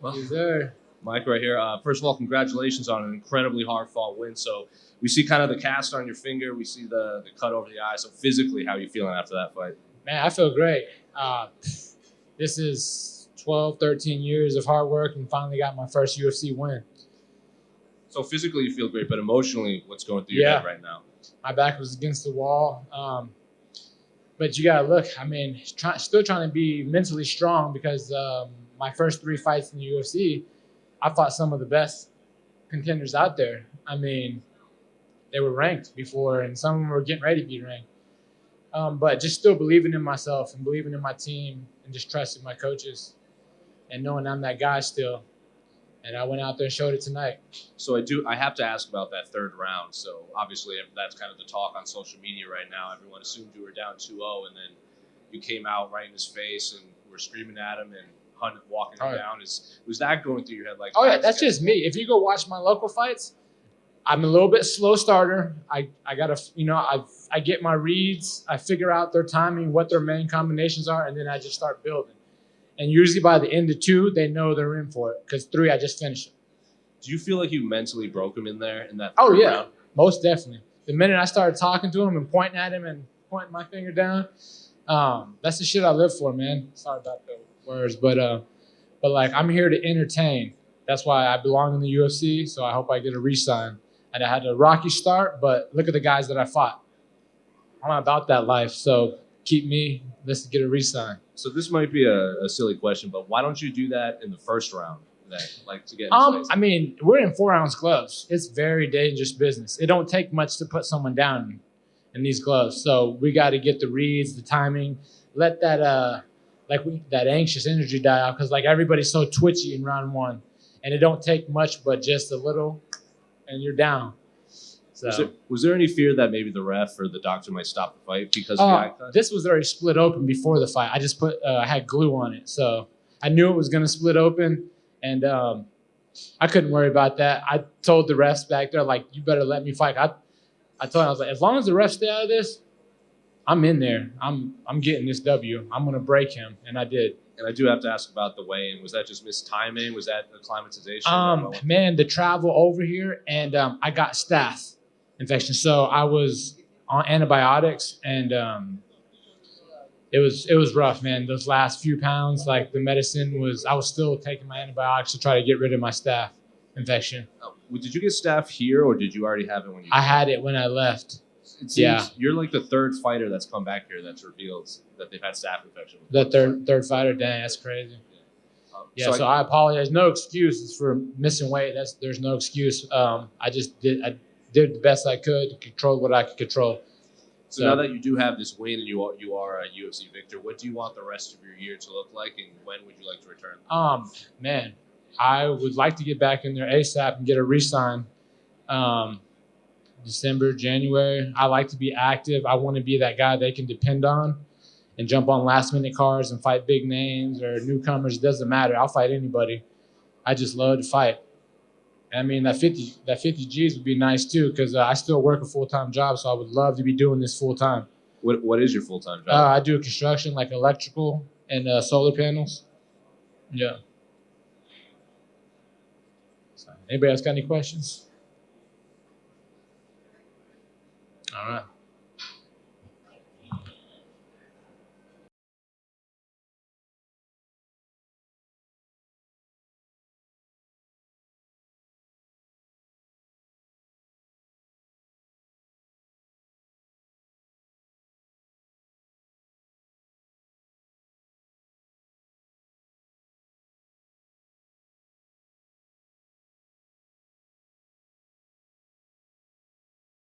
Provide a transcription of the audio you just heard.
Well, Yes, sir. Mike right here. First of all, congratulations on an incredibly hard-fought win. So we see kind of the cast on your finger. We see the cut over the eye. So physically, how are you feeling after that fight? Man, I feel great. This is 12, 13 years of hard work and finally got my first UFC win. So physically, you feel great, but emotionally, what's going through your head right now? My back was against the wall. But you got to look, I mean, still trying to be mentally strong because my first 3 fights in the UFC, I fought some of the best contenders out there. I mean, they were ranked before, and some of them were getting ready to be ranked. But just still believing in myself and believing in my team and just trusting my coaches and knowing I'm that guy still. And I went out there and showed it tonight. So I have to ask about that third round. So obviously that's kind of the talk on social media right now. Everyone assumed you were down 2-0, and then you came out right in his face and were screaming at him and walking him down. Was that going through your head? Like, oh yeah, that's just me. If you go watch my local fights, I'm a little bit slow starter. I gotta, I get my reads. I figure out their timing, what their main combinations are, and then I just start building. And usually by the end of 2, they know they're in for it because 3, I just finished them. Do you feel like you mentally broke him in there in that? Oh yeah, round? Most definitely. The minute I started talking to him and pointing at him and pointing my finger down, that's the shit I live for, man. Sorry about the words, but like I'm here to entertain. That's why I belong in the UFC. So I hope I get a re-sign. And I had a rocky start, but look at the guys that I fought. I'm about that life, so keep me. Let's get a re-sign. So this might be a silly question, but why don't you do that in the first round? To get. I mean, we're in 4-ounce gloves. It's very dangerous business. It don't take much to put someone down in these gloves. So we got to get the reads, the timing, let that that anxious energy die out because like everybody's so twitchy in round 1, and it don't take much but just a little, and you're down. So was there any fear that maybe the ref or the doctor might stop the fight because of the eye cut? This was already split open before the fight. I just I had glue on it, so I knew it was going to split open, and I couldn't worry about that. I told the refs back there, like, you better let me fight. I told him, I was like, as long as the refs stay out of this, I'm in there. I'm getting this W. I'm going to break him, and I did. And I do have to ask about the weigh-in. Was that just mistiming? Was that acclimatization? Man, the travel over here, and I got staph infection. So I was on antibiotics, and it was rough, man. Those last few pounds, like the medicine I was still taking my antibiotics to try to get rid of my staph infection. Did you get staph here, or did you already have it when you? I had it when I left. It seems you're like the third fighter that's come back here that's revealed that they've had staph infection. The third fighter, dang, that's crazy. So I apologize. No excuses for missing weight. There's no excuse. I did the best I could to control what I could control. So now that you do have this win and you are a UFC victor, what do you want the rest of your year to look like, and when would you like to return? Man, I would like to get back in there ASAP and get a re-sign. December, January. I like to be active. I want to be that guy they can depend on and jump on last-minute cards and fight big names or newcomers. It doesn't matter. I'll fight anybody. I just love to fight. I mean, that 50 G's would be nice too because I still work a full-time job, so I would love to be doing this full-time. What is your full-time job? I do construction, like electrical and solar panels. Yeah. So, anybody else got any questions? All right.